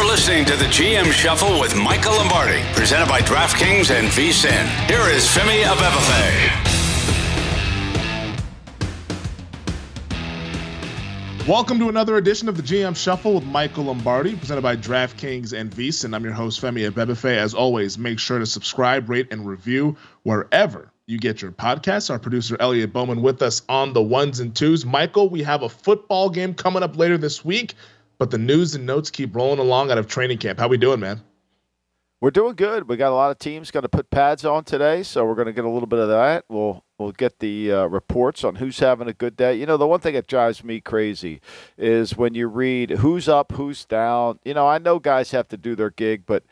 listening to the GM Shuffle with Michael Lombardi, presented by DraftKings and VSiN. Here is Femi Abebefe. Welcome to another edition of the GM Shuffle with Michael Lombardi, presented by DraftKings and VSiN. I'm your host, Femi Abebefe. As always, make sure to subscribe, rate, and review wherever you get your podcasts. Our producer, Elliot Bowman, with us on the ones and twos. Michael, we have a football game coming up later this week, but the news and notes keep rolling along out of training camp. How we doing, man? We're doing good. We got a lot of teams going to put pads on today, so we're going to get a little bit of that. We'll get the reports on who's having a good day. You know, the one thing that drives me crazy is when you read who's up, who's down. You know, I know guys have to do their gig, but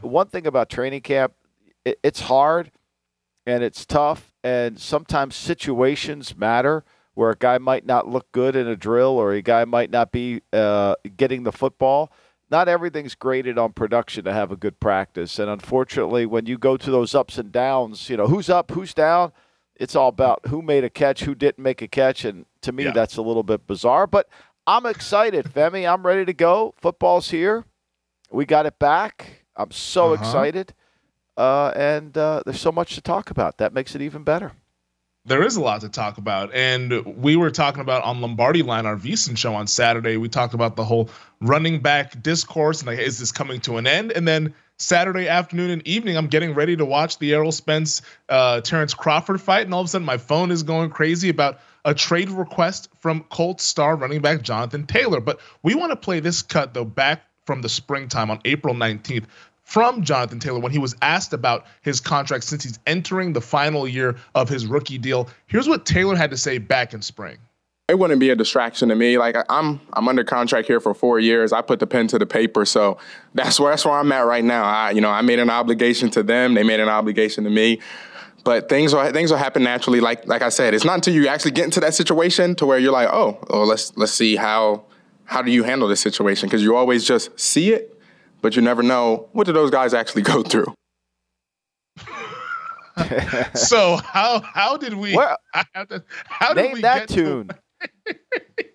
one thing about training camp, it's hard and it's tough, and sometimes situations matter where a guy might not look good in a drill or a guy might not be getting the football. Not everything's graded on production to have a good practice. And unfortunately, when you go to those ups and downs, you know, who's up, who's down, it's all about who made a catch, who didn't make a catch. And to me, that's a little bit bizarre. But I'm excited, Femi. I'm ready to go. Football's here. We got it back. I'm so excited. And there's so much to talk about. That makes it even better. There is a lot to talk about, and we were talking about on Lombardi Line, our VSiN show on Saturday. We talked about the whole running back discourse and is this coming to an end? And then Saturday afternoon and evening, I'm getting ready to watch the Errol Spence Terrence Crawford fight, and all of a sudden my phone is going crazy about a trade request from Colts star running back Jonathan Taylor. But we want to play this cut though back from the springtime on April 19th. From Jonathan Taylor when he was asked about his contract since he's entering the final year of his rookie deal. Here's what Taylor had to say back in spring. It wouldn't be a distraction to me. Like I'm under contract here for 4 years. I put the pen to the paper, so that's where I'm at right now. I made an obligation to them. They made an obligation to me. But things will happen naturally. Like I said, it's not until you actually get into that situation to where you're like, oh, let's see how do you handle this situation, because you always just see it. But you never know, what do those guys actually go through? So how did we? Well, how did we that get tune?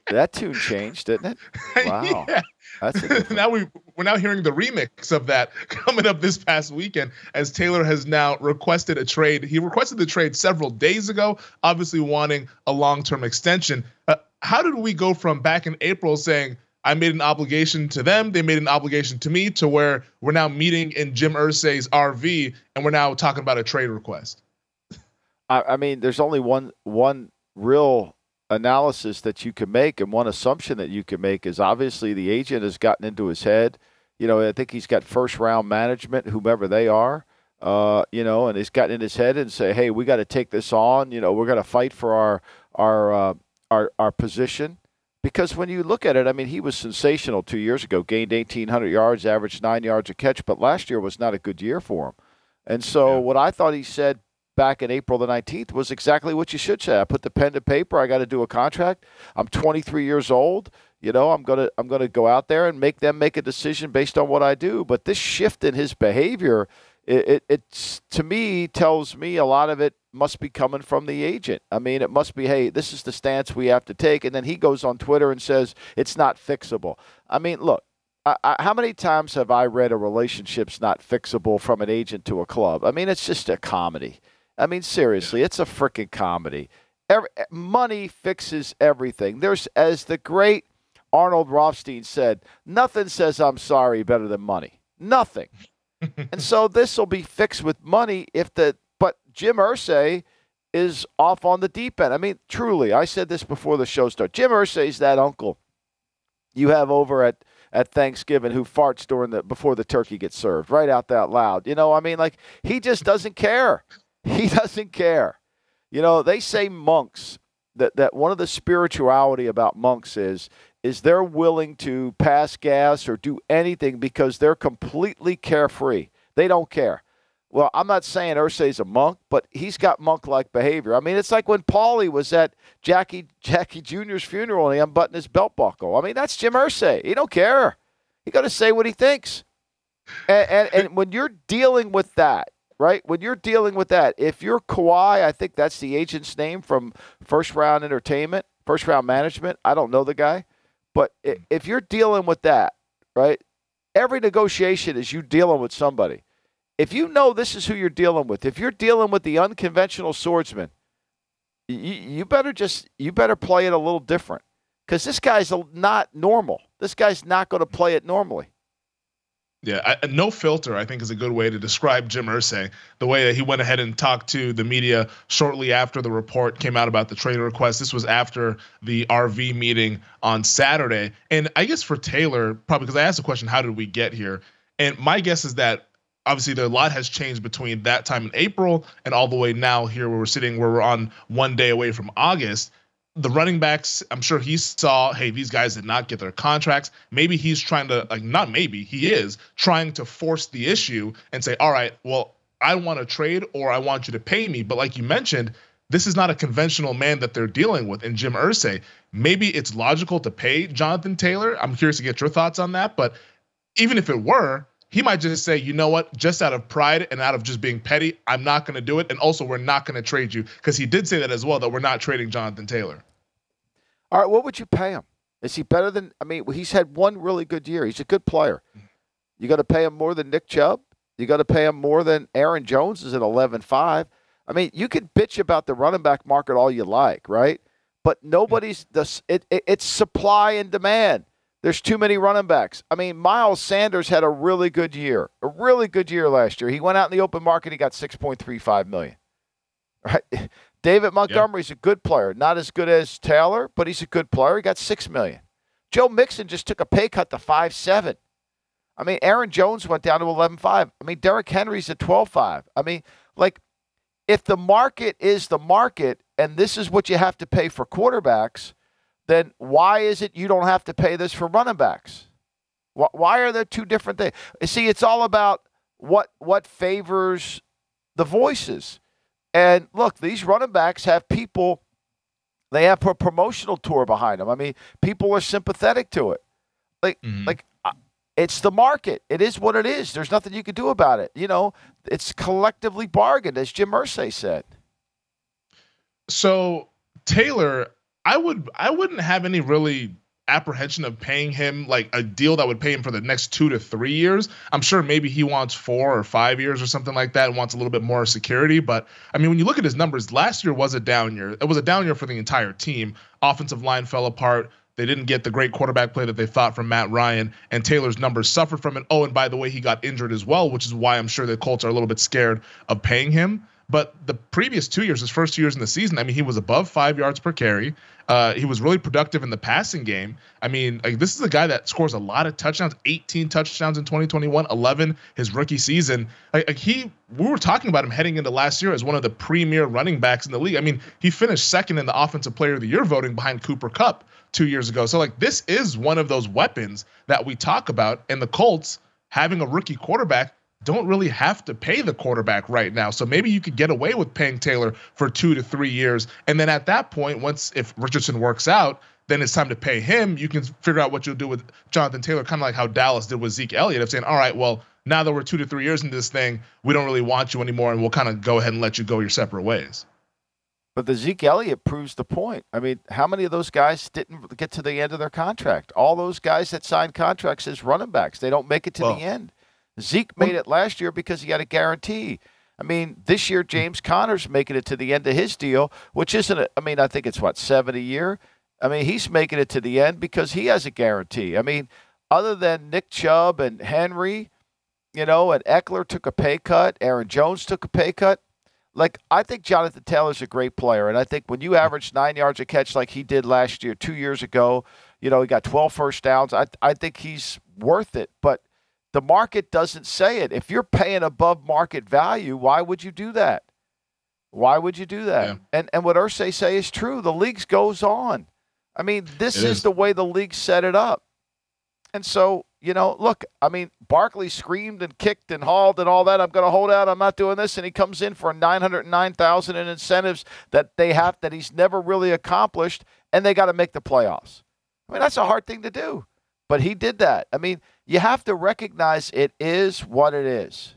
That tune changed, didn't it? Wow. Yeah. That's now we're now hearing the remix of that coming up this past weekend, as Taylor has now requested a trade. He requested the trade several days ago, obviously wanting a long-term extension. How did we go from back in April saying, I made an obligation to them, they made an obligation to me, to where we're now meeting in Jim Irsay's RV and we're now talking about a trade request? I mean, there's only one real analysis that you can make, and one assumption that you can make is obviously the agent has gotten into his head. You know, I think he's got first-round management, whomever they are, and he's gotten in his head and say, hey, we got to take this on. You know, we're going to fight for our position. Because when you look at it, I mean, he was sensational 2 years ago, gained 1,800 yards, averaged 9 yards a catch, but last year was not a good year for him. And so what I thought he said back in April the 19th was exactly what you should say. I put the pen to paper. I got to do a contract. I'm 23 years old. You know, I'm gonna go out there and make them make a decision based on what I do. But this shift in his behavior, it to me tells me a lot of it must be coming from the agent. I mean, it must be, hey, this is the stance we have to take. And then he goes on Twitter and says it's not fixable. I mean, look, how many times have I read a relationship's not fixable from an agent to a club? I mean, it's just a comedy. I mean, seriously, it's a freaking comedy. Money fixes everything. There's, as the great Arnold Rothstein said, nothing says I'm sorry better than money. Nothing. And so this will be fixed with money but Jim Irsay is off on the deep end. I mean, truly, I said this before the show started. Jim Irsay's that uncle you have over at Thanksgiving who farts before the turkey gets served, right out that loud. You know, I mean, like, he just doesn't care. He doesn't care. You know, they say monks, that one of the spirituality about monks is they're willing to pass gas or do anything because they're completely carefree. They don't care. Well, I'm not saying Irsay's a monk, but he's got monk-like behavior. I mean, it's like when Paulie was at Jackie Jr.'s funeral and he unbuttoned his belt buckle. I mean, that's Jim Irsay. He don't care. He got to say what he thinks. And when you're dealing with that, right? When you're dealing with that, if you're Kawhi, I think that's the agent's name from First Round Management. I don't know the guy. But if you're dealing with that, right, every negotiation is you dealing with somebody. If you know this is who you're dealing with, if you're dealing with the unconventional swordsman, you better play it a little different, because this guy's not normal. This guy's not going to play it normally. Yeah, no filter, I think, is a good way to describe Jim Irsay. The way that he went ahead and talked to the media shortly after the report came out about the trade request. This was after the RV meeting on Saturday. And I guess for Taylor, probably because I asked the question, how did we get here? And my guess is that obviously a lot has changed between that time in April and all the way now here where we're on 1 day away from August. The running backs, I'm sure he saw, hey, these guys did not get their contracts. Maybe he's trying to, he is trying to force the issue and say, all right, well, I want to trade or I want you to pay me. But like you mentioned, this is not a conventional man that they're dealing with in Jim Irsay. Maybe it's logical to pay Jonathan Taylor. I'm curious to get your thoughts on that. But even if it were, he might just say, you know what, just out of pride and out of just being petty, I'm not going to do it. And also, we're not going to trade you, because he did say that as well, that we're not trading Jonathan Taylor. All right, what would you pay him? Is he better than, he's had one really good year. He's a good player. You got to pay him more than Nick Chubb. You got to pay him more than Aaron Jones is at 11.5. You can bitch about the running back market all you like, right? But it's supply and demand. There's too many running backs. Miles Sanders had a really good year last year. He went out in the open market. He got $6.35 million. Right? David Montgomery's a good player. Not as good as Taylor, but he's a good player. He got $6 million. Joe Mixon just took a pay cut to 5.7. Aaron Jones went down to 11.5. Derrick Henry's at 12.5. If the market is the market and this is what you have to pay for quarterbacks, then why is it you don't have to pay this for running backs? Why are there two different things? See, it's all about what favors the voices. And look, these running backs have people, they have a promotional tour behind them. People are sympathetic to it. It's the market. It is what it is. There's nothing you can do about it. It's collectively bargained, as Jim Irsay said. So Taylor, I wouldn't have any really apprehension of paying him like a deal that would pay him for the next 2 to 3 years. I'm sure maybe he wants 4 or 5 years or something like that and wants a little bit more security. But when you look at his numbers, last year was a down year. It was a down year for the entire team. Offensive line fell apart. They didn't get the great quarterback play that they thought from Matt Ryan, and Taylor's numbers suffered from it. Oh, and by the way, he got injured as well, which is why I'm sure the Colts are a little bit scared of paying him. But the previous 2 years, his first 2 years in the season, he was above 5 yards per carry. He was really productive in the passing game. This is a guy that scores a lot of touchdowns, 18 touchdowns in 2021, 11 his rookie season. We were talking about him heading into last year as one of the premier running backs in the league. He finished second in the Offensive Player of the Year voting behind Cooper Kupp 2 years ago. So this is one of those weapons that we talk about, and the Colts having a rookie quarterback don't really have to pay the quarterback right now. So maybe you could get away with paying Taylor for 2 to 3 years. And then at that point, if Richardson works out, then it's time to pay him. You can figure out what you'll do with Jonathan Taylor, kind of like how Dallas did with Zeke Elliott, of saying, all right, well, now that we're 2 to 3 years into this thing, we don't really want you anymore, and we'll kind of go ahead and let you go your separate ways. But the Zeke Elliott proves the point. How many of those guys didn't get to the end of their contract? All those guys that signed contracts as running backs, they don't make it to the end. Zeke made it last year because he had a guarantee. This year, James Conner's making it to the end of his deal, which isn't, I think it's 7 a year. He's making it to the end because he has a guarantee. Other than Nick Chubb and Henry, and Eckler took a pay cut, Aaron Jones took a pay cut. I think Jonathan Taylor's a great player. And I think when you average 9 yards a catch like he did last year, 2 years ago, he got 12 first downs. I think he's worth it. But the market doesn't say it. If you're paying above market value, why would you do that? Yeah. And what Irsay say is true. The league goes on. This is the way the league set it up. And so, look, Barkley screamed and kicked and hauled and all that. I'm going to hold out. I'm not doing this. And he comes in for $909,000 in incentives that he's never really accomplished, and they got to make the playoffs. That's a hard thing to do. But he did that. You have to recognize it is what it is.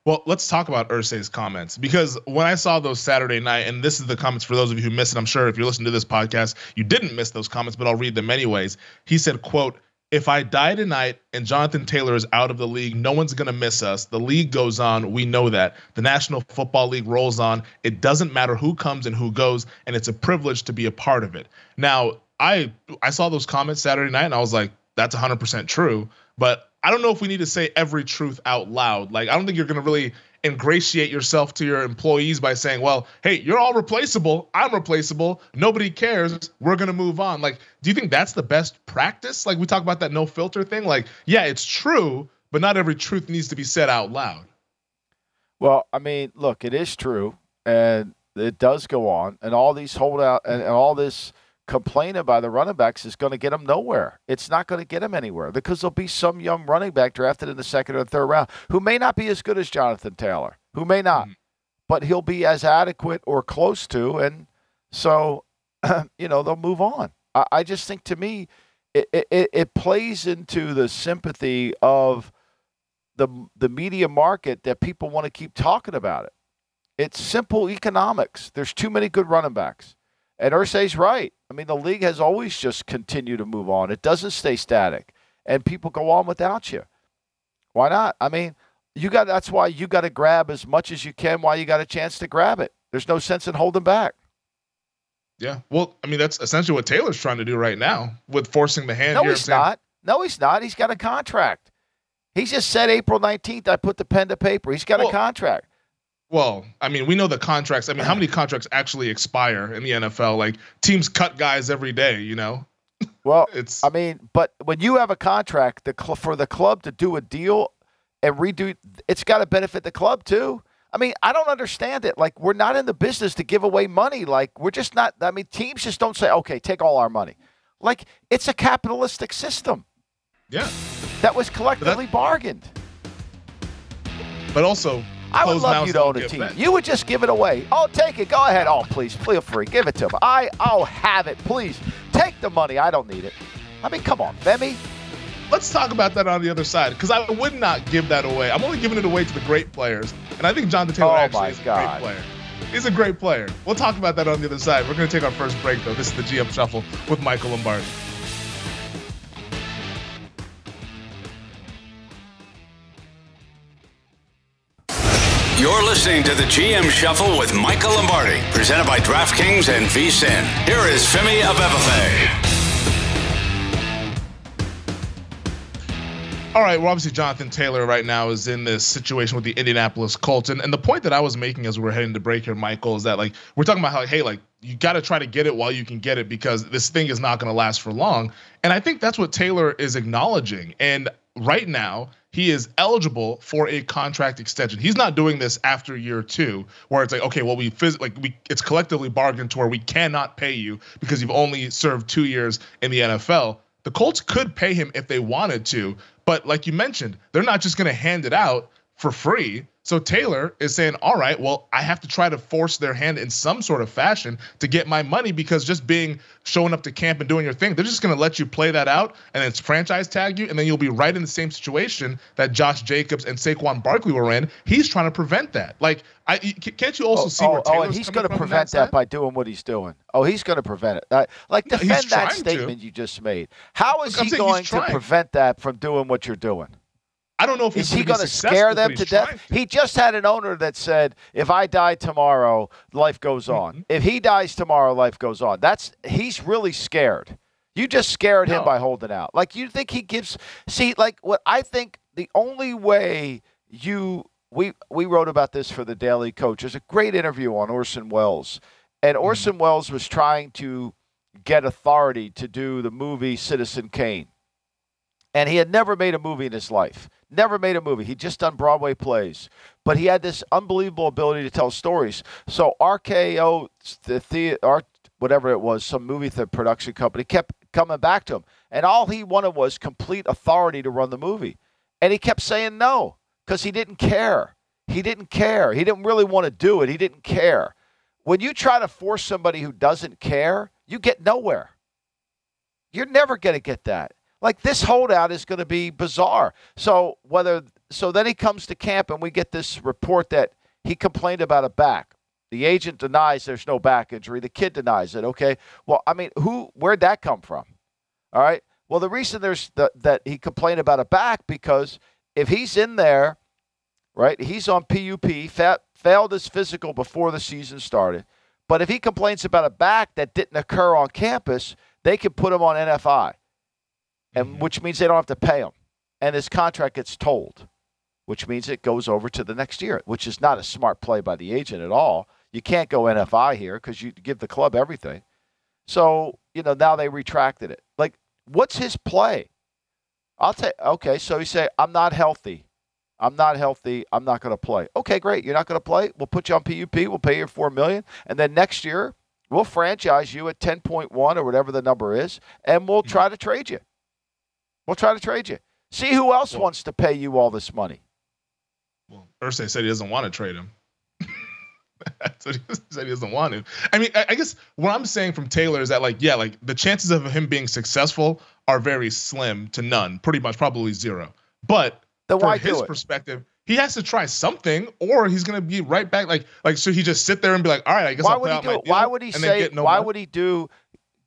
Well, let's talk about Irsay's comments, because when I saw those Saturday night, and this is the comments for those of you who missed it, I'm sure if you're listening to this podcast, you didn't miss those comments, but I'll read them anyways. He said, quote, if I die tonight and Jonathan Taylor is out of the league, no one's going to miss us. The league goes on. We know that. The National Football League rolls on. It doesn't matter who comes and who goes, and it's a privilege to be a part of it. Now, I saw those comments Saturday night, and I was like, that's 100% true. But I don't know if we need to say every truth out loud. Like, I don't think you're going to really ingratiate yourself to your employees by saying, well, hey, you're all replaceable. I'm replaceable. Nobody cares. We're going to move on. Like, do you think that's the best practice? Like, we talk about that no filter thing. Like, yeah, it's true, but not every truth needs to be said out loud. Well, I mean, look, it is true, and it does go on, and all these holdout and all this complaining by the running backs is going to get them nowhere. It's not going to get them anywhere because there'll be some young running back drafted in the second or third round who may not be as good as Jonathan Taylor, who may not, but he'll be as adequate or close to, and so, they'll move on. I just think, to me, it plays into the sympathy of the media market that people want to keep talking about it. It's simple economics. There's too many good running backs. And Irsay's right. I mean, the league has always just continued to move on. It doesn't stay static. And people go on without you. Why not? I mean, that's why you got to grab as much as you can while you got a chance to grab it. There's no sense in holding back. Yeah. Well, I mean, that's essentially what Taylor's trying to do right now with forcing the hand. No, he's not. No, he's not. He's got a contract. He just said April 19th, I put the pen to paper. He's got a contract. Well, I mean, we know the contracts. I mean, how many contracts actually expire in the NFL? Like, teams cut guys every day, Well, but when you have a contract, for the club to do a deal and redo, it's got to benefit the club too. I mean, I don't understand it. Like, we're not in the business to give away money. Like, we're just not. I mean, teams just don't say, okay, take all our money. Like, it's a capitalistic system. Yeah. That was collectively bargained. But also, I would love you to own a team. You would just give it away. Oh, take it. Go ahead. Oh, please, feel free. Give it to me. I'll have it. Please, take the money. I don't need it. I mean, come on, Femi. Let's talk about that on the other side, because I would not give that away. I'm only giving it away to the great players, and I think Jonathan Taylor actually is a great player. He's a great player. We'll talk about that on the other side. We're going to take our first break, though. This is the GM Shuffle with Michael Lombardi. You're listening to the GM Shuffle with Michael Lombardi, presented by DraftKings and VSiN. Here is Femi Abebefe. All right, well, obviously Jonathan Taylor right now is in this situation with the Indianapolis Colts. And the point that I was making as we were heading to break here, Michael, is that, like, we're talking about how, hey, like, you got to try to get it while you can get it because this thing is not going to last for long. And I think that's what Taylor is acknowledging. And right now, he is eligible for a contract extension. He's not doing this after year 2, where it's like, okay, well, it's collectively bargained to where we cannot pay you because you've only served 2 years in the NFL. The Colts could pay him if they wanted to, but like you mentioned, they're not just going to hand it out for free. So Taylor is saying, all right, well, I have to try to force their hand in some sort of fashion to get my money, because just showing up to camp and doing your thing, they're just going to let you play that out and it's franchise tag you, and then you'll be right in the same situation that Josh Jacobs and Saquon Barkley were in. He's trying to prevent that. Like, can't you also see where Taylor's and he's going to prevent that by doing what he's doing. Oh, he's going to prevent it. Defend that statement you just made. How is he going to prevent that from doing what you're doing? I don't know if is he going to scare them to death? He just had an owner that said, "If I die tomorrow, life goes on. Mm-hmm. If he dies tomorrow, life goes on." He's really scared. You just scared him by holding out. Like, you think he gives? See, like, what I think the only way we wrote about this for the Daily Coach. There's a great interview on Orson Welles, and Orson Welles was trying to get authority to do the movie Citizen Kane, and he had never made a movie in his life. Never made a movie. He'd just done Broadway plays. But he had this unbelievable ability to tell stories. So RKO, whatever it was, some movie production company, kept coming back to him. And all he wanted was complete authority to run the movie. And he kept saying no because he didn't care. He didn't care. He didn't really want to do it. He didn't care. When you try to force somebody who doesn't care, you get nowhere. You're never going to get that. Like, this holdout is going to be bizarre. So then he comes to camp and we get this report that he complained about a back. The agent denies there's no back injury. The kid denies it. Okay. Well, I mean, where'd that come from? All right. Well, the reason that he complained about a back, because if he's in there, right, he's on PUP, failed his physical before the season started. But if he complains about a back that didn't occur on campus, they can put him on NFI, and which means they don't have to pay him. And his contract gets told, which means it goes over to the next year, which is not a smart play by the agent at all. You can't go NFI here because you give the club everything. So, now they retracted it. Like, what's his play? Okay, so you say, I'm not healthy. I'm not going to play. Okay, great. You're not going to play? We'll put you on PUP. We'll pay you $4 million. And then next year, we'll franchise you at 10.1 or whatever the number is, and we'll try to trade you. See who else wants to pay you all this money. Well, Irsay said he doesn't want to trade him. That's what he said, he doesn't want to. I mean, I guess what I'm saying from Taylor is that, the chances of him being successful are very slim to none, pretty much probably zero. But from his perspective, he has to try something, or he's going to be right back. So he just sit there and be like, all right, I guess I'll play out my deal. Why would he say? Why would he do?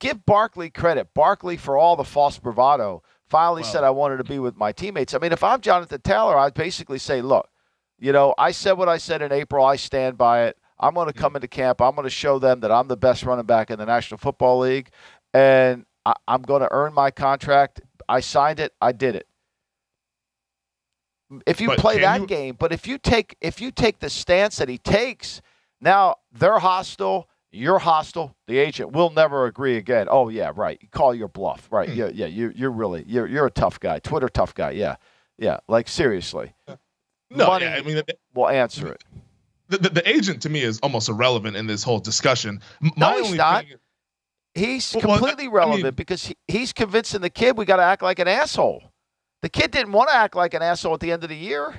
Give Barkley credit. Barkley, for all the false bravado, finally said, I wanted to be with my teammates. I mean, if I'm Jonathan Taylor, I'd basically say, look, I said what I said in April. I stand by it. I'm going to come into camp. I'm going to show them that I'm the best running back in the National Football League, and I'm going to earn my contract. I signed it. I did it. If you play that game, but if you take the stance that he takes, now they're hostile. You're hostile. The agent will never agree again. Oh yeah, right. You call your bluff, right? Yeah. You're a tough guy. Twitter tough guy. Yeah. Like seriously. No, money, I mean, we'll answer it. The agent to me is almost irrelevant in this whole discussion. He's not. He's completely relevant because he's convincing the kid we got to act like an asshole. The kid didn't want to act like an asshole at the end of the year.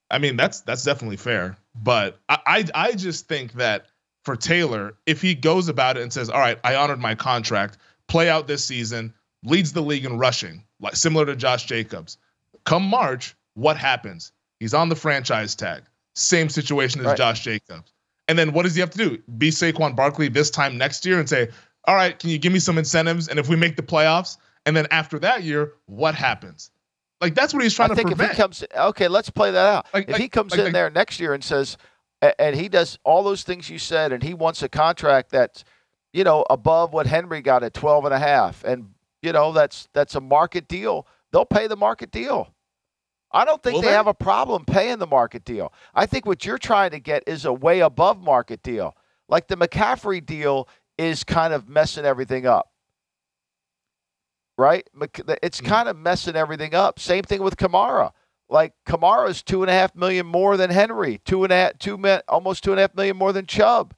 I mean, that's definitely fair. But I just think that for Taylor, if he goes about it and says, all right, I honored my contract, play out this season, leads the league in rushing, like similar to Josh Jacobs. Come March, what happens? He's on the franchise tag. Same situation as Josh Jacobs. And then what does he have to do? Be Saquon Barkley this time next year and say, all right, can you give me some incentives? And if we make the playoffs, and then after that year, what happens? Like, that's what he's trying to prevent. If he comes, okay, let's play that out. If he comes in there next year and says, and he does all those things you said, and he wants a contract that's, above what Henry got at 12.5, and that's a market deal, they'll pay the market deal. I don't think they have a problem paying the market deal. I think what you're trying to get is a way above market deal. Like the McCaffrey deal is kind of messing everything up. Right? It's kind of messing everything up. Same thing with Kamara. Like Kamara's $2.5 million more than Henry, almost $2.5 million more than Chubb.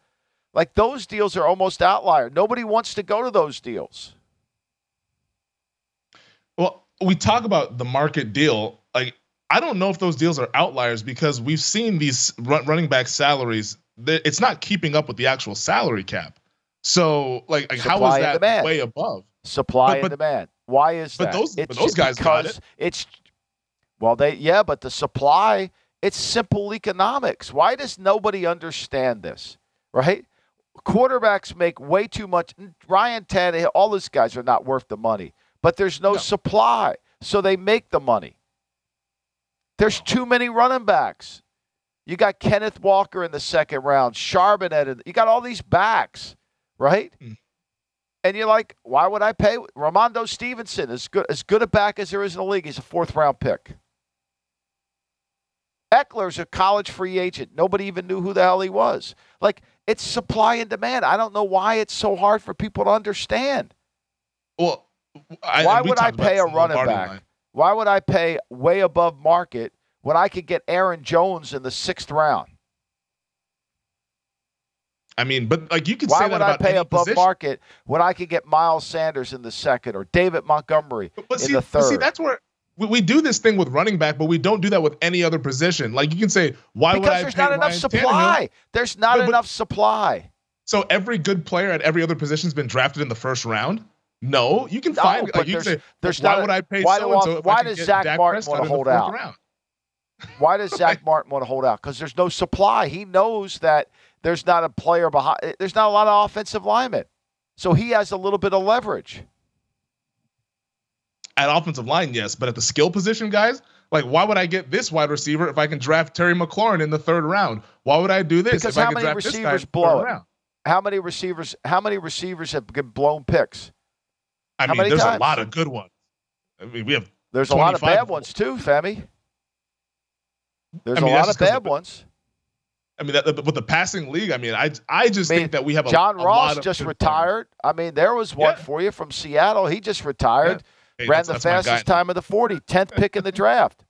Like those deals are almost outlier. Nobody wants to go to those deals. Well, we talk about the market deal. Like, I don't know if those deals are outliers because we've seen these running back salaries. It's not keeping up with the actual salary cap. So, like how is that way above? Supply and demand. Why is that? But those guys got it. But the supply, it's simple economics. Why does nobody understand this? Right? Quarterbacks make way too much. Ryan Tannehill, all these guys are not worth the money. But there's no supply, so they make the money. There's too many running backs. You got Kenneth Walker in the second round, Charbonnet. You got all these backs, right? And you're like, why would I pay? Ramondo Stevenson is as good a back as there is in the league. He's a fourth-round pick. Eckler's a college free agent. Nobody even knew who the hell he was. Like, it's supply and demand. I don't know why it's so hard for people to understand. Well, why would I pay a running back? Why would I pay way above market when I could get Aaron Jones in the 6th round? I mean, but like you could say that about why would I pay above position. Market when I could get Miles Sanders in the 2nd or David Montgomery in the 3rd? But see, that's where we do this thing with running back, but we don't do that with any other position. Like you can say, why would I pay Because there's not enough supply. There's not enough supply. So every good player at every other position has been drafted in the 1st round? No, you can find. Like you can say, why would I pay so-and-so? Why does Zach Martin want to hold out? Why does Zach Martin want to hold out? Because there's no supply. He knows that there's not a player behind. There's not a lot of offensive linemen. So he has a little bit of leverage. At offensive line, yes, but at the skill position, guys, like, why would I get this wide receiver if I can draft Terry McLaurin in the 3rd round? Why would I do this because if I can draft this guy in the 3rd round? How many receivers have been blown picks? I mean, there's a lot of good ones. I mean, there's a lot of bad ones too, Femi. There's a lot of bad ones. I mean, with the passing league, I mean, I just think that we have John Ross lot of just retired. I mean, there was one for you from Seattle. He just retired. Yeah. Hey, ran the fastest time of the 40, 10th pick in the draft.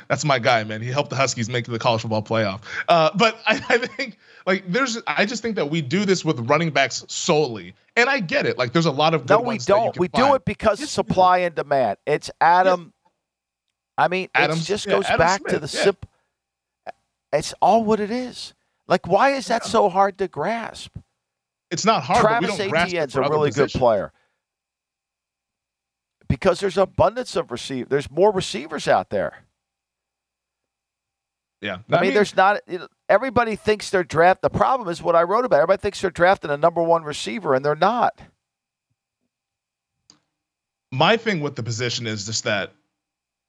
That's my guy, man. He helped the Huskies make the college football playoff. But I think I just think that we do this with running backs solely, and I get it. Like, there's a lot of good ones. No, we don't. We do it because of supply and demand. It's Adam. Yeah. I mean, it just goes back to the simple. It's all what it is. Like, why is that so hard to grasp? It's not hard. Travis but we don't grasp Etienne's it for a really good player. Because there's abundance of receivers. There's more receivers out there. Yeah. I mean, there's not – everybody thinks they're draft. The problem is what I wrote about. Everybody thinks they're drafting a number 1 receiver, and they're not. My thing with the position is just that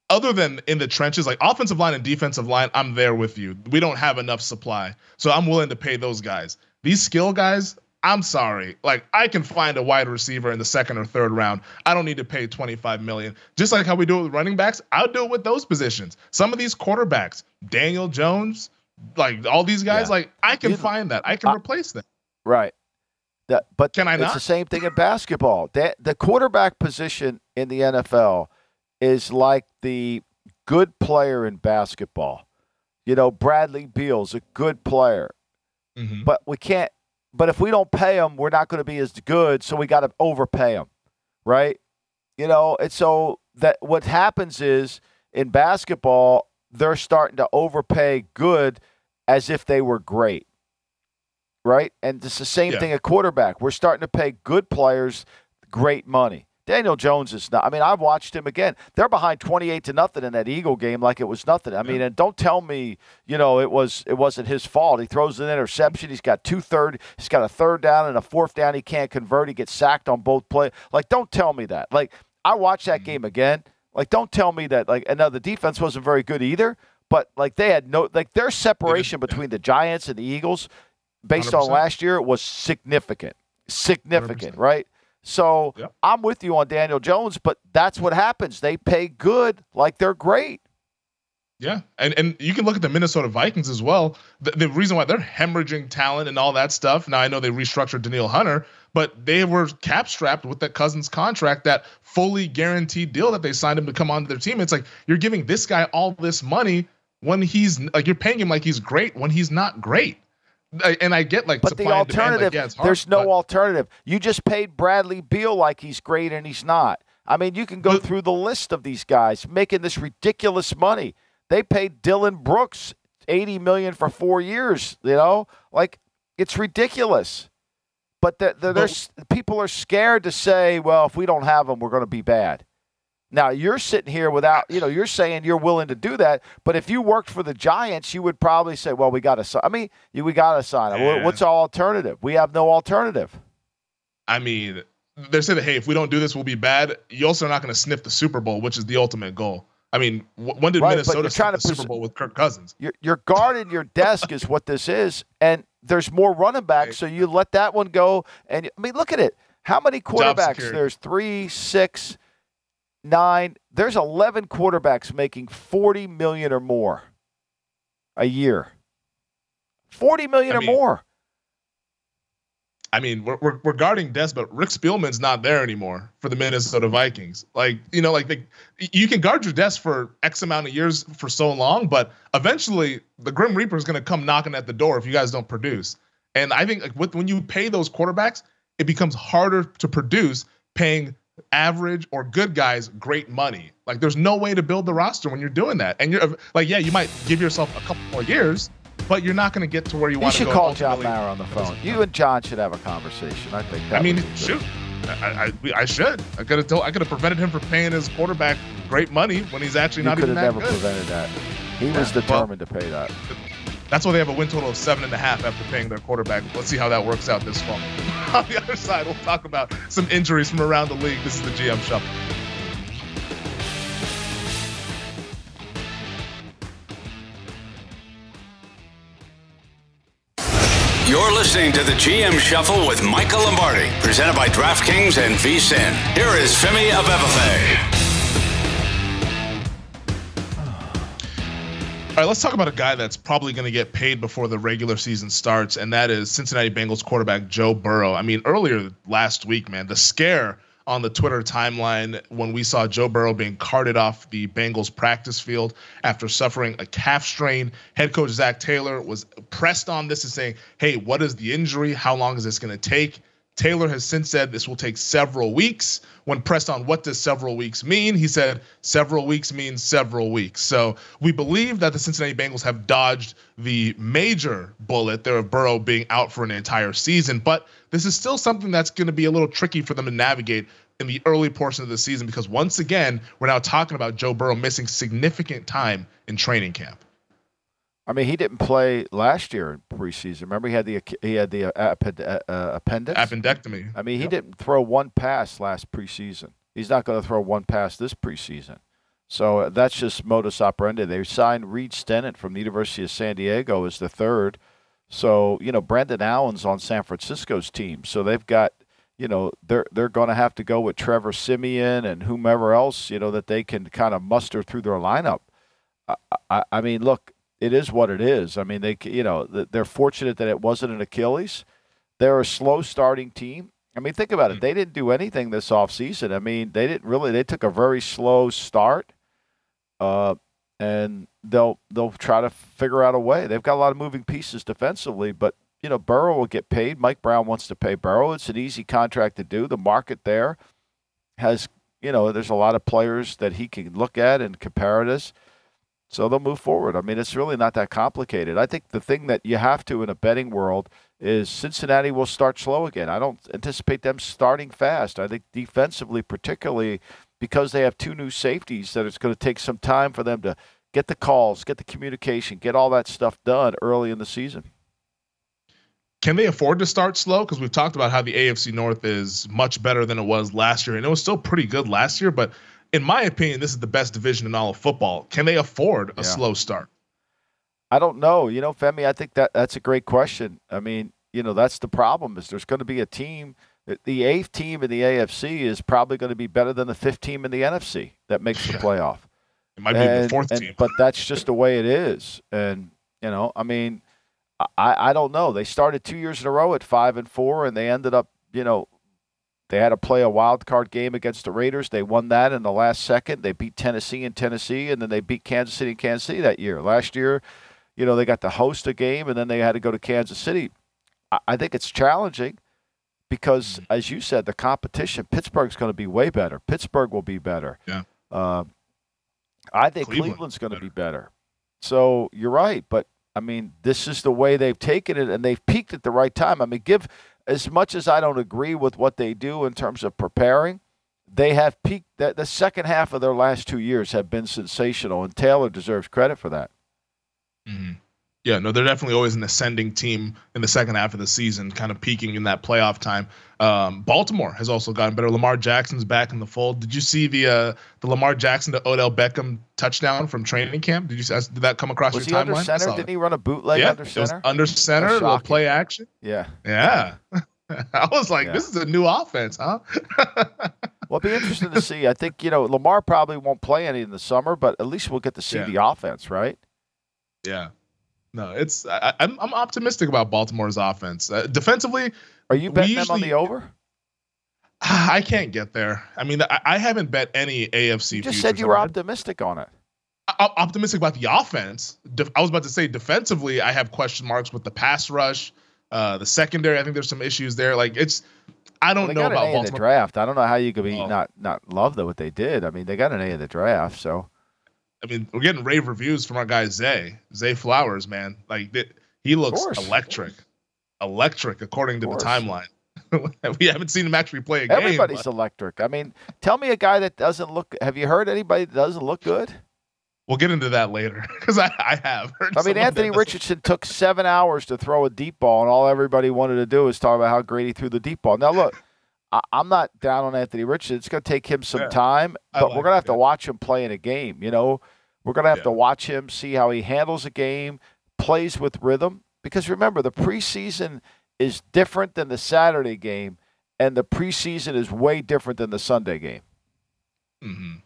other than in the trenches, like offensive line and defensive line, I'm there with you. We don't have enough supply. So I'm willing to pay those guys. These skill guys – I'm sorry. Like, I can find a wide receiver in the 2nd or 3rd round. I don't need to pay $25 million. Just like how we do it with running backs, I'll do it with those positions. Some of these quarterbacks, Daniel Jones, like all these guys, like I can find that. I can replace them. Right. But can I not? It's the same thing in basketball. The quarterback position in the NFL is like the good player in basketball. You know, Bradley Beal's a good player, but we can't. But if we don't pay them, we're not going to be as good, so we got to overpay them, right? You know, and so that what happens is in basketball, they're starting to overpay good as if they were great, right? And it's the same thing at quarterback. We're starting to pay good players great money. Daniel Jones is not. I mean, I've watched him again. They're behind 28-0 in that Eagle game like it was nothing. I mean, and don't tell me, you know, it wasn't his fault. He throws an interception. He's got He's got a 3rd down and a 4th down. He can't convert. He gets sacked on both plays. Like, don't tell me that. Like, I watched that game again. Like, don't tell me that. Like, and now the defense wasn't very good either. But like, they had their separation between the Giants and the Eagles, based 100%. On last year, was significant. 100%. Right? So I'm with you on Daniel Jones, but that's what happens. They pay good like they're great. Yeah, and you can look at the Minnesota Vikings as well. The reason why they're hemorrhaging talent and all that stuff. Now, I know they restructured Danielle Hunter, but they were cap-strapped with that Cousins contract, that fully guaranteed deal that they signed him to come onto their team. It's like you're giving this guy all this money when he's like, you're paying him like he's great when he's not great. And I get like, but the alternative, demand, like, there's no alternative. You just paid Bradley Beal like he's great and he's not. I mean, you can go through the list of these guys making this ridiculous money. They paid Dylan Brooks $80 million for 4 years. You know, like, it's ridiculous. But people are scared to say, well, if we don't have them, we're going to be bad. Now, you're sitting here without, you know, you're saying you're willing to do that. But if you worked for the Giants, you would probably say, well, we got to sign. I mean, we got to sign him. What's our alternative? We have no alternative. I mean, they're saying that, hey, if we don't do this, we'll be bad. You also are not going to sniff the Super Bowl, which is the ultimate goal. I mean, when did Minnesota sniff the Super Bowl with Kirk Cousins? Your guard in your desk is what this is, and there's more running backs, so you let that one go. And I mean, look at it. How many quarterbacks? There's 3, 6, 9. There's 11 quarterbacks making $40 million or more a year. $40 million or more. I mean, we're guarding Des, but Rick Spielman's not there anymore for the Minnesota Vikings. Like, you know, like you can guard your Des for X amount of years for so long, but eventually the Grim Reaper is going to come knocking at the door if you guys don't produce. And I think like when you pay those quarterbacks, it becomes harder to produce paying average or good guys great money. Like, there's no way to build the roster when you're doing that. And you're like, yeah, you might give yourself a couple more years, but you're not going to get to where you want to go. You should call John Mara on the phone. You and John should have a conversation. I think. I mean, shoot, I should. I could have prevented him from paying his quarterback great money when he's actually not even that good. You could have never prevented that. He was determined to pay that. That's why they have a win total of 7.5 after paying their quarterback. Let's see how that works out this fall. On the other side, we'll talk about some injuries from around the league. This is the GM Shuffle. You're listening to the GM Shuffle with Michael Lombardi, presented by DraftKings and VSiN. Here is Femi Abebefe. All right, let's talk about a guy that's probably going to get paid before the regular season starts, and that is Cincinnati Bengals quarterback Joe Burrow. I mean, earlier last week, man, the scare on the Twitter timeline when we saw Joe Burrow being carted off the Bengals practice field after suffering a calf strain. Head coach Zach Taylor was pressed on this and saying, hey, what is the injury? How long is this going to take? Taylor has since said this will take several weeks. When pressed on what does several weeks mean, he said several weeks means several weeks. So we believe that the Cincinnati Bengals have dodged the major bullet there of Burrow being out for an entire season. But this is still something that's going to be a little tricky for them to navigate in the early portion of the season, because once again, we're now talking about Joe Burrow missing significant time in training camp. I mean, he didn't play last year in preseason. Remember, he had the appendix? Appendectomy. I mean, he didn't throw one pass last preseason. He's not going to throw one pass this preseason. So that's just modus operandi. They signed Reed Stennett from the University of San Diego as the third. So, Brandon Allen's on San Francisco's team. So they've got, they're going to have to go with Trevor Siemian and whomever else, that they can kind of muster through their lineup. I mean, look. It is what it is. I mean, they're fortunate that it wasn't an Achilles. They're a slow starting team. I mean, think about it. They didn't do anything this offseason. I mean, they took a very slow start, and they'll try to figure out a way. They've got a lot of moving pieces defensively, but, Burrow will get paid. Mike Brown wants to pay Burrow. It's an easy contract to do. The market there has, there's a lot of players that he can look at and compare it as. So they'll move forward. I mean, it's really not that complicated. I think the thing that you have to in a betting world is Cincinnati will start slow again. I don't anticipate them starting fast. I think defensively, particularly because they have two new safeties, that it's going to take some time for them to get the calls, get the communication, get all that stuff done early in the season. Can they afford to start slow? Because we've talked about how the AFC North is much better than it was last year, and it was still pretty good last year, but in my opinion, this is the best division in all of football. Can they afford a slow start? I don't know. Femi, I think that's a great question. I mean, that's the problem is there's going to be a team. The 8th team in the AFC is probably going to be better than the 5th team in the NFC that makes the playoff. It might be the 4th team. But that's just the way it is. And, I mean, I don't know. They started 2 years in a row at 5-4, and they ended up, they had to play a wild card game against the Raiders. They won that in the last second. They beat Tennessee in Tennessee, and then they beat Kansas City in Kansas City that year. Last year, they got to host a game, and then they had to go to Kansas City. I think it's challenging because, as you said, the competition, Pittsburgh's going to be way better. Pittsburgh will be better. Yeah. I think Cleveland's going to be better. So you're right, but, I mean, this is the way they've taken it, and they've peaked at the right time. I mean, as much as I don't agree with what they do in terms of preparing, they have peaked. The second half of their last 2 years have been sensational, and Taylor deserves credit for that. Mm-hmm. Yeah, no, they're definitely always an ascending team in the second half of the season, kind of peaking in that playoff time. Baltimore has also gotten better. Lamar Jackson's back in the fold. Did you see the Lamar Jackson to Odell Beckham touchdown from training camp? Did that come across your timeline? Was he under center? Didn't he run a bootleg under center? It was under center, a little play action. Yeah. I was like, this is a new offense, huh? Well, it'll be interesting to see. I think, Lamar probably won't play any in the summer, but at least we'll get to see the offense, right? Yeah. No, I'm optimistic about Baltimore's offense. Defensively, are you betting them on the over? I can't get there. I mean, I haven't bet any AFC. You just said you were optimistic on it. I'm optimistic about the offense. I was about to say defensively, I have question marks with the pass rush, the secondary. I think there's some issues there. Like I don't know about Baltimore. The draft. I don't know how you could be not love what they did. I mean, they got an A in the draft, so. I mean, we're getting rave reviews from our guy Zay Flowers, man. Like he looks electric according to the timeline. We haven't seen him actually play a game. Everybody's electric. I mean, tell me a guy that doesn't look. Have you heard anybody that doesn't look good? We'll get into that later because I have heard. I mean, Anthony Richardson took 7 hours to throw a deep ball, and all everybody wanted to do is talk about how great he threw the deep ball. Now, look, I'm not down on Anthony Richardson. It's going to take him some time, but we're going to have to watch him play in a game. You know, we're going to have to watch him, see how he handles a game, plays with rhythm. Because remember, the preseason is different than the Saturday game, and the preseason is way different than the Sunday game. Mm-hmm.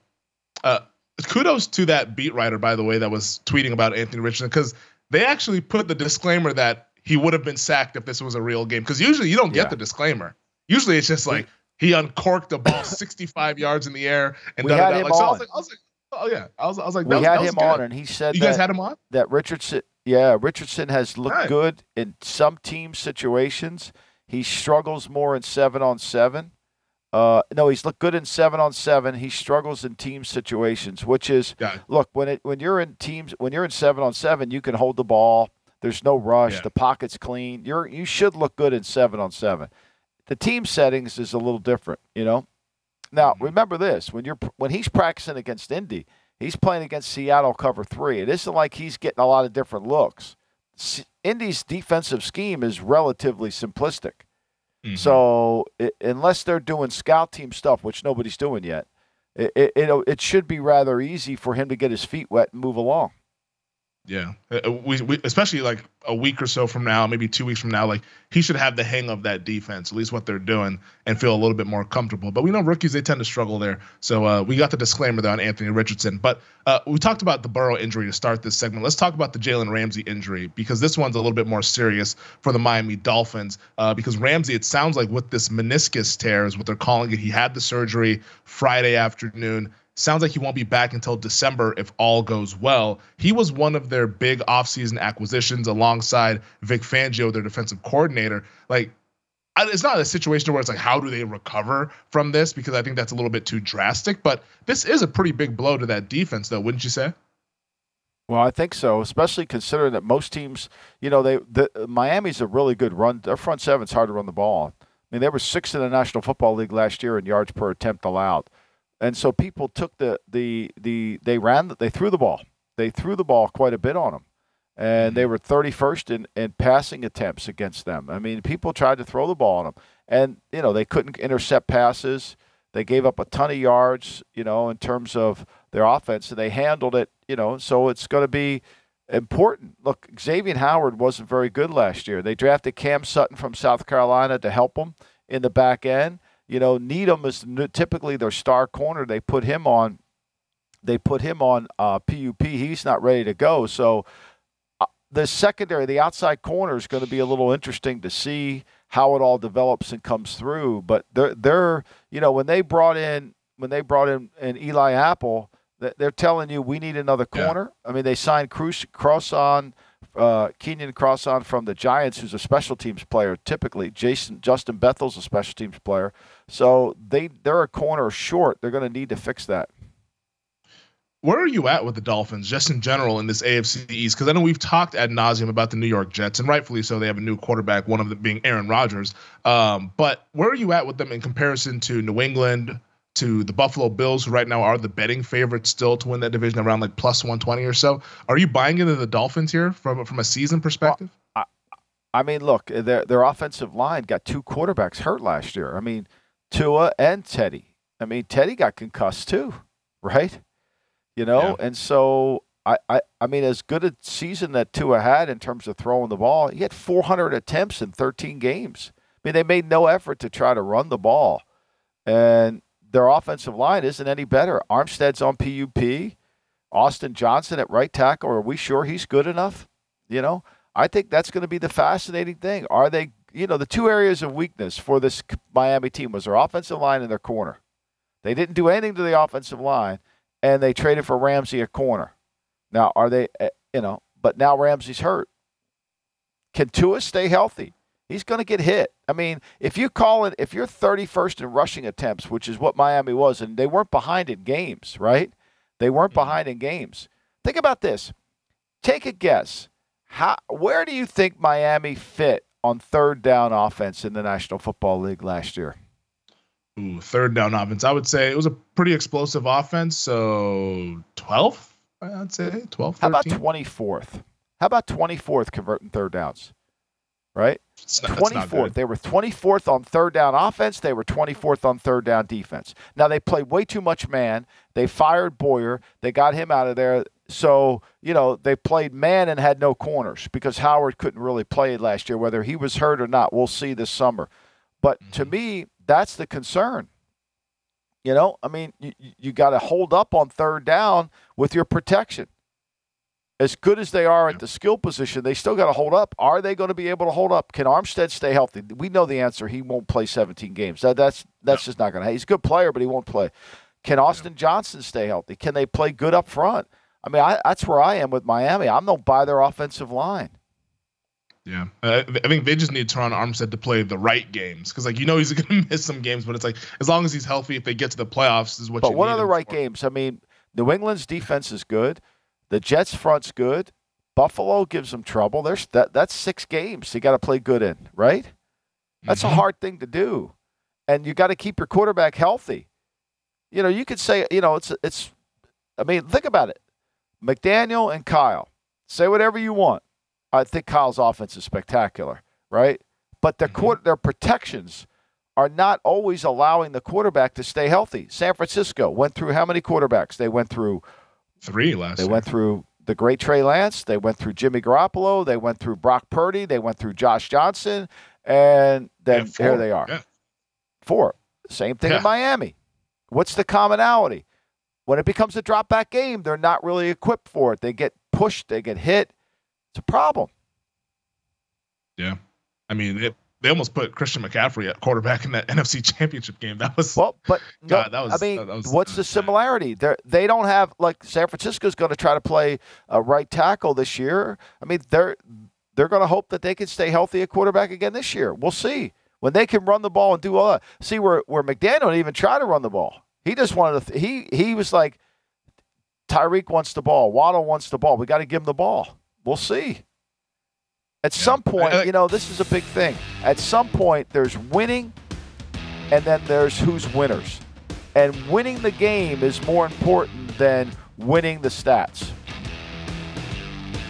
Kudos to that beat writer, by the way, that was tweeting about Anthony Richardson, because they actually put the disclaimer that he would have been sacked if this was a real game. Because usually you don't get the disclaimer. Usually it's just like he uncorked a ball 65 yards in the air and done it out. Like, so I was like, oh yeah. I was like, we had him on, and he said you guys had him on? That Richardson has looked good in some team situations. He struggles more in 7-on-7. No, he's looked good in 7-on-7. He struggles in team situations, which is look, when you're in 7-on-7, you can hold the ball. There's no rush. The pocket's clean. You should look good in 7-on-7. The team settings is a little different, you know. Now, remember this, when he's practicing against Indy, he's playing against Seattle cover 3. It isn't like he's getting a lot of different looks. Indy's defensive scheme is relatively simplistic. Mm-hmm. So unless they're doing scout team stuff, which nobody's doing yet, it should be rather easy for him to get his feet wet and move along. Yeah, we especially like a week or so from now, maybe 2 weeks from now, like he should have the hang of that defense, at least what they're doing, and feel a little bit more comfortable. But we know rookies, they tend to struggle there. So we got the disclaimer there on Anthony Richardson. But we talked about the Burrow injury to start this segment. Let's talk about the Jalen Ramsey injury, because this one's a little bit more serious for the Miami Dolphins. Because Ramsey, it sounds like with this meniscus tear is what they're calling it. He had the surgery Friday afternoon. Sounds like he won't be back until December if all goes well. He was one of their big offseason acquisitions alongside Vic Fangio, their defensive coordinator. Like, it's not a situation where it's like, how do they recover from this? Because I think that's a little bit too drastic. But this is a pretty big blow to that defense, though, wouldn't you say? Well, I think so, especially considering that most teams, you know, Miami's a really good run. Their front seven's hard to run the ball. I mean, they were 6th in the National Football League last year in yards per attempt allowed. And so people took they threw the ball. They threw the ball quite a bit on them. And they were 31st in passing attempts against them. I mean, people tried to throw the ball on them. And, you know, they couldn't intercept passes. They gave up a ton of yards, you know, in terms of their offense. And they handled it, you know, so it's going to be important. Look, Xavier Howard wasn't very good last year. They drafted Cam Sutton from South Carolina to help them in the back end. You know, Needham is typically their star corner. They put him on PUP. He's not ready to go. So the secondary, the outside corner is going to be a little interesting to see how it all develops and comes through. But they're you know, when they brought in Eli Apple, they're telling you we need another corner. Yeah. I mean, they signed Keenan Crossan from the Giants, who's a special teams player typically. Justin Bethel's a special teams player. So they're a corner short. They're going to need to fix that. Where are you at with the Dolphins, just in general, in this AFC East? Because I know we've talked ad nauseum about the New York Jets, and rightfully so. They have a new quarterback, one of them being Aaron Rodgers. But where are you at with them in comparison to New England, to the Buffalo Bills, who right now are the betting favorites still to win that division around like plus 120 or so? Are you buying into the Dolphins here from a season perspective? Well, I mean, look, their offensive line got 2 quarterbacks hurt last year. I mean, Tua and Teddy. I mean, Teddy got concussed too, right? You know, and so I mean, as good a season that Tua had in terms of throwing the ball, he had 400 attempts in 13 games. I mean, they made no effort to try to run the ball, and their offensive line isn't any better. Armstead's on PUP. Austin Johnson at right tackle. Are we sure he's good enough? You know, I think that's going to be the fascinating thing. Are they, you know, the 2 areas of weakness for this Miami team was their offensive line and their corner. They didn't do anything to the offensive line, and they traded for Ramsey at corner. Now, are they, you know, but now Ramsey's hurt. Can Tua stay healthy? He's going to get hit. I mean, if you're 31st in rushing attempts, which is what Miami was, and they weren't behind in games, right? They weren't behind in games. Think about this. Take a guess. Where do you think Miami fit on third down offense in the National Football League last year? Third down offense. I would say it was a pretty explosive offense. So 12th, I'd say 12, 13. How about 24th? How about 24th converting third downs? Right? 24th. They were 24th on third down offense. They were 24th on third down defense. Now, they played way too much man. They fired Boyer. They got him out of there. So, they played man and had no corners because Howard couldn't really play last year. Whether he was hurt or not, we'll see this summer. But to me, that's the concern. You got to hold up on third down with your protection. As good as they are at the skill position, they still got to hold up. Are they going to be able to hold up? Can Armstead stay healthy? We know the answer. He won't play 17 games. That's just not going to happen. He's a good player, but he won't play. Can Austin Johnson stay healthy? Can they play good up front? I mean, that's where I am with Miami. I don't buy their offensive line. Yeah, I think they just need Teron Armstead to play the right games because, he's going to miss some games, but it's as long as he's healthy, if they get to the playoffs, is what. But what are the right games? I mean, New England's defense is good. The Jets' front's good. Buffalo gives them trouble. That's 6 games you got to play good in, right? That's a hard thing to do, and you got to keep your quarterback healthy. You could say, it's. I mean, think about it. McDaniel and Kyle, say whatever you want. I think Kyle's offense is spectacular, right? But their protections are not always allowing the quarterback to stay healthy. San Francisco went through how many quarterbacks? They went through 3 last year. They went through the great Trey Lance. They went through Jimmy Garoppolo. They went through Brock Purdy. They went through Josh Johnson. And then here they are. Yeah. 4. Same thing in Miami. What's the commonality? When it becomes a drop-back game, they're not really equipped for it. They get pushed. They get hit. It's a problem. Yeah. I mean, they almost put Christian McCaffrey at quarterback in that NFC Championship game. That was what's the similarity? They don't have San Francisco's going to try to play a right tackle this year. I mean, they're going to hope that they can stay healthy at quarterback again this year. We'll see when they can run the ball and do all that. See where McDaniel didn't even try to run the ball. He just wanted to. He was like, Tyreek wants the ball. Waddle wants the ball. We got to give him the ball. We'll see. At some point, this is a big thing. At some point, there's winning, and then there's who's winners. And winning the game is more important than winning the stats.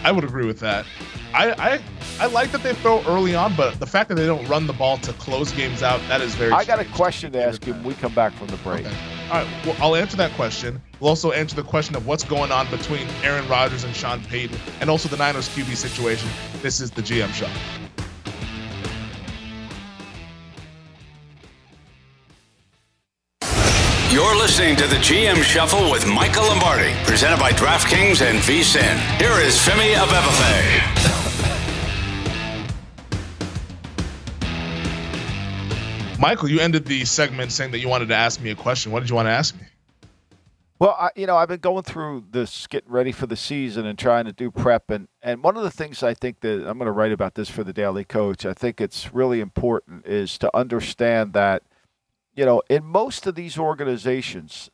I would agree with that. I like that they throw early on, but the fact that they don't run the ball to close games out, that is very I got a question to ask you when we come back from the break. Okay. All right, well, I'll answer that question. We'll also answer the question of what's going on between Aaron Rodgers and Sean Payton, and also the Niners QB situation. This is the GM Show. You're listening to the GM Shuffle with Michael Lombardi, presented by DraftKings and VSiN. Here is Femi Abebefe. Michael, you ended the segment saying that you wanted to ask me a question. What did you want to ask me? Well, I've been going through this, getting ready for the season and trying to do prep. And one of the things I think that I'm going to write about this for the Daily Coach, I think it's really important is to understand that, in most of these organizations,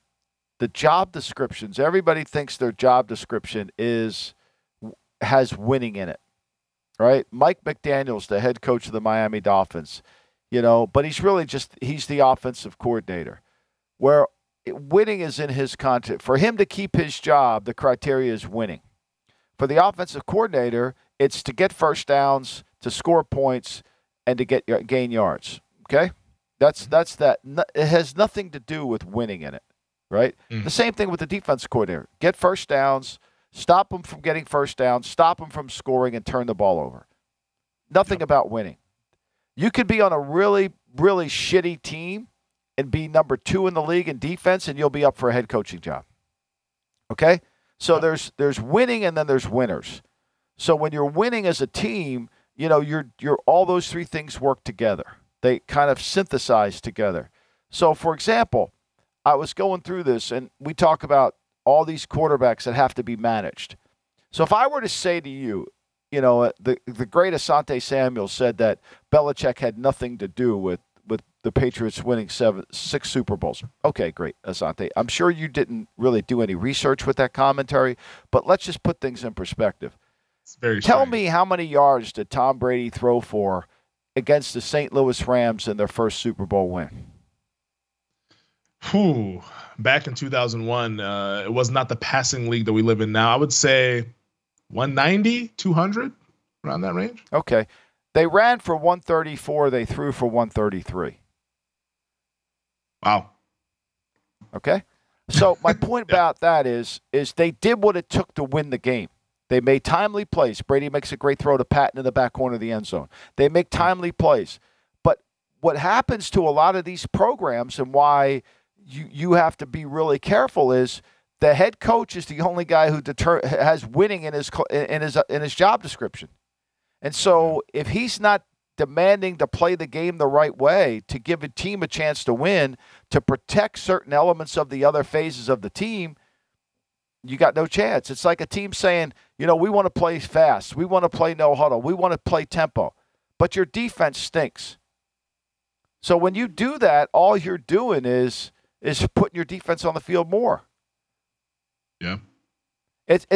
the job descriptions, everybody thinks their job description has winning in it, right? Mike McDaniel's the head coach of the Miami Dolphins. But he's the offensive coordinator, where winning is in his content. For him to keep his job, the criteria is winning. For the offensive coordinator, it's to get first downs, to score points, and to gain yards. Okay, that's that. It has nothing to do with winning in it, right? The same thing with the defense coordinator: get first downs, stop them from getting first downs, stop them from scoring, and turn the ball over. Nothing about winning. You could be on a really, really shitty team and be number 2 in the league in defense, and you'll be up for a head coaching job. Okay? So there's winning and then there's winners. So when you're winning as a team, you're all those 3 things work together. They kind of synthesize together. So, for example, I was going through this, and we talk about all these quarterbacks that have to be managed. So if I were to say to you, the great Asante Samuel said that Belichick had nothing to do with the Patriots winning 6 Super Bowls. Okay, great, Asante. I'm sure you didn't really do any research with that commentary, but let's just put things in perspective. It's very Tell strange. me how many yards did Tom Brady throw for against the St. Louis Rams in their first Super Bowl win? Back in 2001, it was not the passing league that we live in now. I would say 190, 200, around that range. Okay. They ran for 134. They threw for 133. Wow. Okay. So my point about that is they did what it took to win the game. They made timely plays. Brady makes a great throw to Patton in the back corner of the end zone. They make timely plays. But what happens to a lot of these programs and why you have to be really careful is the head coach is the only guy who has winning in his job description. And so if he's not demanding to play the game the right way, to give a team a chance to win, to protect certain elements of the other phases of the team, you got no chance. It's like a team saying, we want to play fast. We want to play no huddle. We want to play tempo. But your defense stinks. So when you do that, all you're doing is putting your defense on the field more. Yeah. It's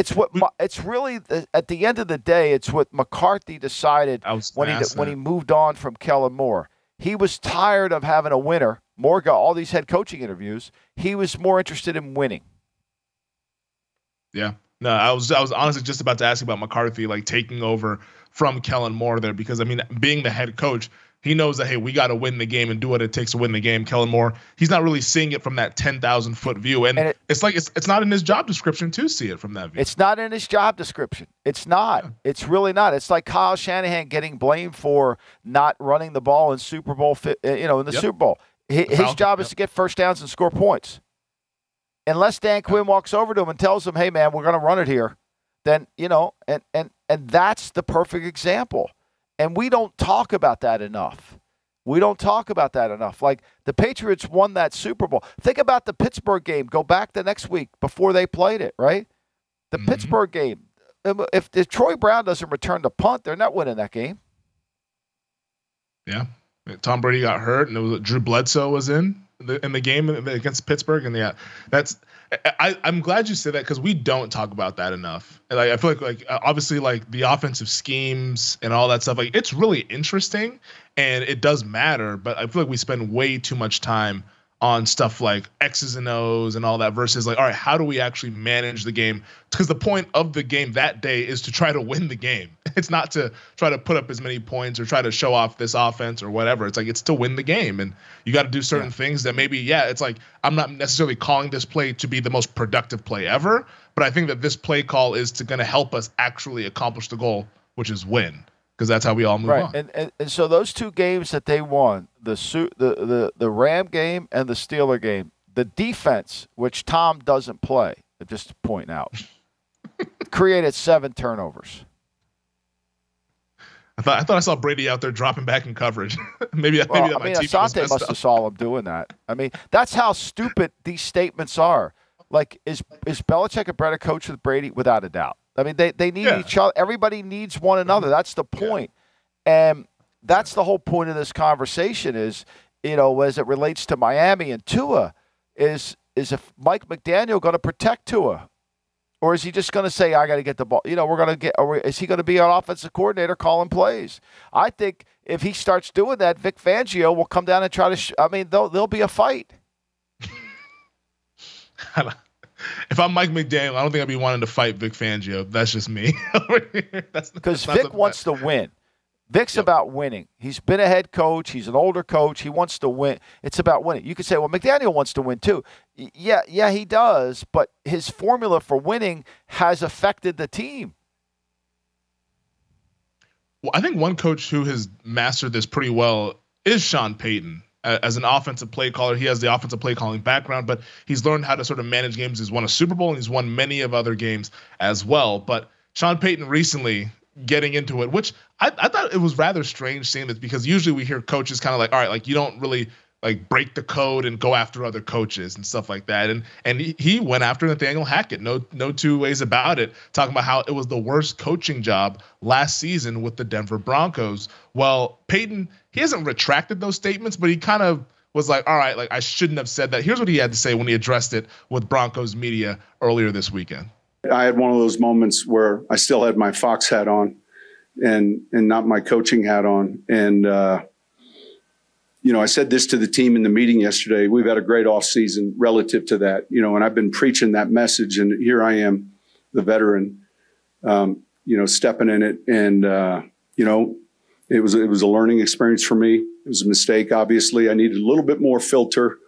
really at the end of the day, it's what McCarthy decided when he moved on from Kellen Moore. He was tired of having a winner. Moore got all these head coaching interviews. He was more interested in winning. Yeah. No, I was honestly just about to ask you about McCarthy, like taking over from Kellen Moore there, because I mean, being the head coach, he knows that, hey, we got to win the game and do what it takes to win the game. Kellen Moore, he's not really seeing it from that 10,000 foot view, and it's like it's not in his job description to see it from that view. It's not in his job description. It's not. Yeah. It's really not. It's like Kyle Shanahan getting blamed for not running the ball in Super Bowl, in the Super Bowl. His job is to get first downs and score points. Unless Dan Quinn walks over to him and tells him, "Hey, man, we're going to run it here," then and that's the perfect example. And we don't talk about that enough. Like the Patriots won that Super Bowl. Think about the Pittsburgh game. Go back the next week before they played it, right? The Pittsburgh game. If Troy Brown doesn't return the punt, they're not winning that game. Yeah. Tom Brady got hurt, and Drew Bledsoe was in the game against Pittsburgh, and I'm glad you said that, because we don't talk about that enough. And I feel like obviously like the offensive schemes and all that stuff, like it's really interesting and it does matter, but I feel like we spend way too much time on stuff like X's and O's and all that versus like, all right, how do we actually manage the game? Because the point of the game that day is to try to win the game. It's not to try to put up as many points or try to show off this offense or whatever. It's like, it's to win the game. And you got to do certain things that maybe, it's like, I'm not necessarily calling this play to be the most productive play ever, but I think that this play call is going to help us actually accomplish the goal, which is win. Because that's how we all move on. And so those two games that they won, the Ram game and the Steeler game, the defense, which Tom doesn't play, just to point out, created 7 turnovers. I thought I saw Brady out there dropping back in coverage. maybe Asante must have saw him doing that. I mean, that's how stupid these statements are. Like, is Belichick a better coach with Brady? Without a doubt. I mean, they need each other. Everybody needs one another. That's the point. And that's the whole point of this conversation is, as it relates to Miami and Tua, is if Mike McDaniel going to protect Tua? Or is he just going to say, I got to get the ball? Is he going to be an offensive coordinator calling plays? I think if he starts doing that, Vic Fangio will come down and try to there'll be a fight. If I'm Mike McDaniel, I don't think I'd be wanting to fight Vic Fangio. That's just me. Because Vic wants to win. Vic's about winning. He's been a head coach. He's an older coach. He wants to win. It's about winning. You could say, well, McDaniel wants to win too. Yeah, he does. But his formula for winning has affected the team. Well, I think one coach who has mastered this pretty well is Sean Payton. As an offensive play caller, he has the offensive play calling background, but he's learned how to sort of manage games. He's won a Super Bowl and he's won many of other games as well. But Sean Payton recently getting into it, which I thought it was rather strange seeing this, because usually we hear coaches kind of like, all right, like you don't really like break the code and go after other coaches and stuff like that. And he went after Nathaniel Hackett. No two ways about it. Talking about how it was the worst coaching job last season with the Denver Broncos. Well, Peyton, he hasn't retracted those statements, but he kind of was like, all right, like I shouldn't have said that. Here's what he had to say when he addressed it with Broncos media earlier this weekend. I had one of those moments where I still had my Fox hat on and not my coaching hat on. And, I said this to the team in the meeting yesterday. We've had a great offseason relative to that, and I've been preaching that message. And here I am, the veteran, stepping in it. And, it was a learning experience for me. It was a mistake, obviously. I needed a little bit more filter.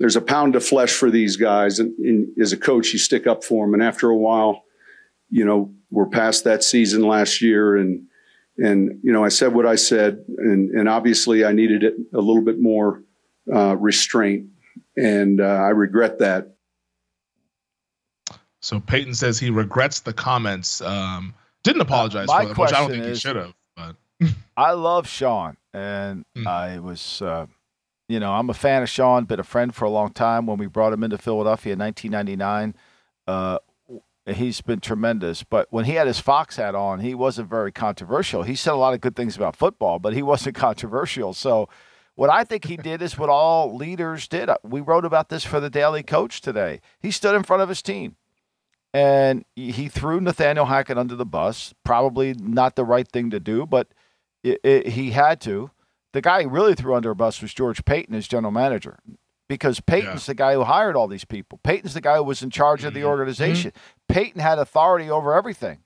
There's a pound of flesh for these guys. And as a coach, you stick up for them. And after a while, we're past that season last year. And I said what I said. And obviously, I needed it a little bit more restraint. And I regret that. So Peyton says he regrets the comments. Didn't apologize for them, which I don't think he should have. But I love Sean, and I was, I'm a fan of Sean. Been a friend for a long time. When we brought him into Philadelphia in 1999, he's been tremendous. But when he had his Fox hat on, he wasn't very controversial. He said a lot of good things about football, but he wasn't controversial. So what I think he did is what all leaders did. We wrote about this for the Daily Coach today. He stood in front of his team. And he threw Nathaniel Hackett under the bus. Probably not the right thing to do, but he had to. The guy he really threw under a bus was George Paton, his general manager, because Peyton's the guy who hired all these people. Peyton's the guy who was in charge of the organization. Peyton had authority over everything.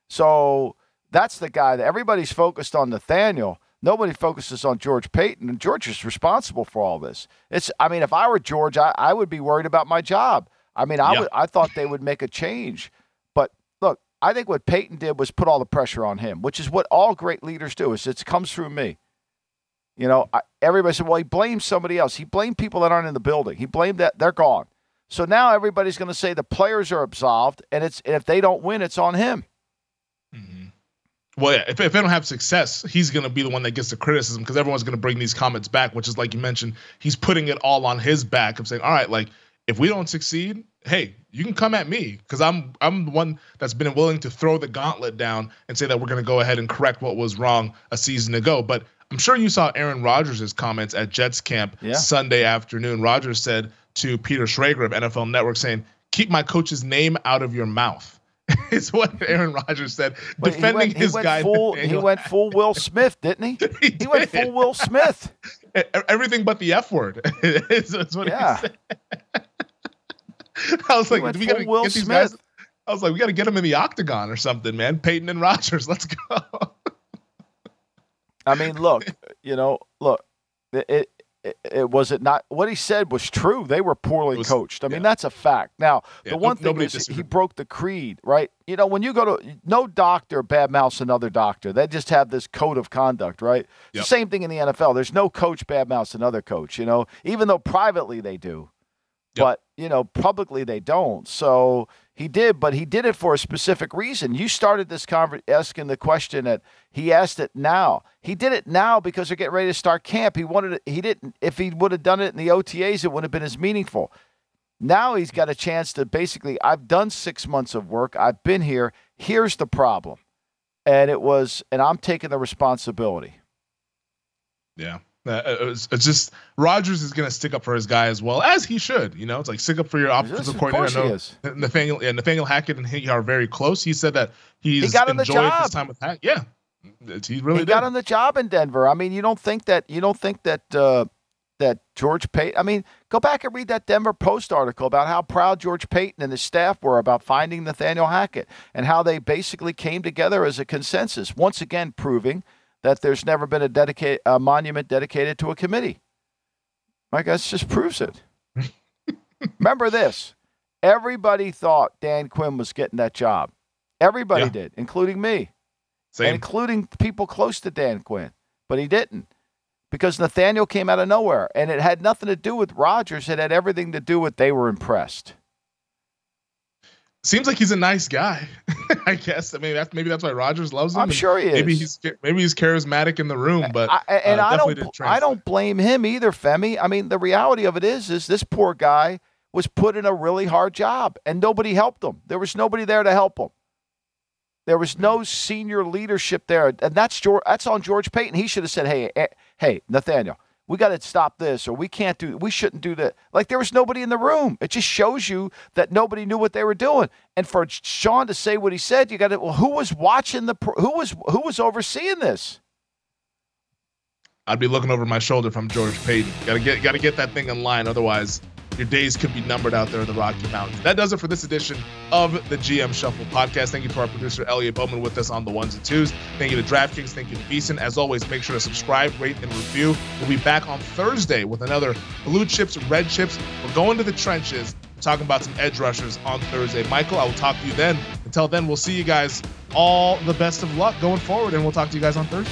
So that's the guy that everybody's focused on Nathaniel. Nobody focuses on George Paton, and George is responsible for all this. If I were George, I would be worried about my job. I thought they would make a change. But look, I think what Peyton did was put all the pressure on him, which is what all great leaders do. It comes through me. Everybody said, well, he blamed somebody else. He blamed people that aren't in the building. He blamed that they're gone. So now everybody's going to say the players are absolved, and if they don't win, it's on him. Mm-hmm. Well, yeah, if they don't have success, he's going to be the one that gets the criticism because everyone's going to bring these comments back, which is like you mentioned, he's putting it all on his back of saying, all right, like, if we don't succeed, hey, you can come at me because I'm the one that's been willing to throw the gauntlet down and say that we're going to go ahead and correct what was wrong a season ago. But I'm sure you saw Aaron Rodgers' comments at Jets camp Sunday afternoon. Rodgers said to Peter Schrager of NFL Network saying, keep my coach's name out of your mouth. It's what Aaron Rodgers said, defending his guy. He went full Will Smith, didn't he? He went full Will Smith. Everything but the F word. That's what he said. I was like, we gotta get these guys. I was like, we got to get them in the octagon or something, man. Peyton and Rodgers, let's go. Look, it was not what he said was true. They were poorly coached. That's a fact. Now, the one thing is he broke the creed, right? When you go to no doctor badmouths another doctor. They just have this code of conduct, right? Yep. Same thing in the NFL. There's no coach badmouths another coach, even though privately they do. Yep. But, publicly they don't. So he did, but he did it for a specific reason. You started this asking the question that he asked it now. He did it now because they're getting ready to start camp. He didn't. If he would have done it in the OTAs, it wouldn't have been as meaningful. Now he's got a chance to basically, I've done 6 months of work. I've been here. Here's the problem. And I'm taking the responsibility. Yeah. It's just Rodgers is going to stick up for his guy as well, as he should. It's like stick up for your offensive coordinator. I know Nathaniel Hackett and he are very close. He said that he got enjoyed his time with Hackett. Yeah, he really got on the job in Denver. You don't think that that George Paton. Go back and read that Denver Post article about how proud George Paton and his staff were about finding Nathaniel Hackett and how they basically came together as a consensus. Once again, proving that there's never been a monument dedicated to a committee. My guess just proves it. Remember this. Everybody thought Dan Quinn was getting that job. Everybody did, including me. Same. And including people close to Dan Quinn. But he didn't. Because Nathaniel came out of nowhere. And it had nothing to do with Rodgers. It had everything to do with they were impressed. Seems like he's a nice guy, I guess. Maybe that's why Rodgers loves him. I'm sure he is. Maybe he's charismatic in the room, but I don't blame him either, Femi. The reality of it is this poor guy was put in a really hard job, and nobody helped him. There was nobody there to help him. There was no senior leadership there, and that's on George Paton. He should have said, "Hey, Nathaniel, we got to stop this, or we shouldn't do that. Like, there was nobody in the room. It just shows you that nobody knew what they were doing. And for Sean to say what he said, you got to, well, who was watching who was overseeing this? I'd be looking over my shoulder if I'm George Payton. Got to get that thing in line. Otherwise, your days could be numbered out there in the Rocky Mountains. That does it for this edition of the GM Shuffle podcast. Thank you to our producer, Elliot Bowman, with us on the ones and twos. Thank you to DraftKings. Thank you to VSiN. As always, make sure to subscribe, rate, and review. We'll be back on Thursday with another Blue Chips, Red Chips. We're going to the trenches. We're talking about some edge rushers on Thursday. Michael, I will talk to you then. Until then, we'll see you guys. All the best of luck going forward, and we'll talk to you guys on Thursday.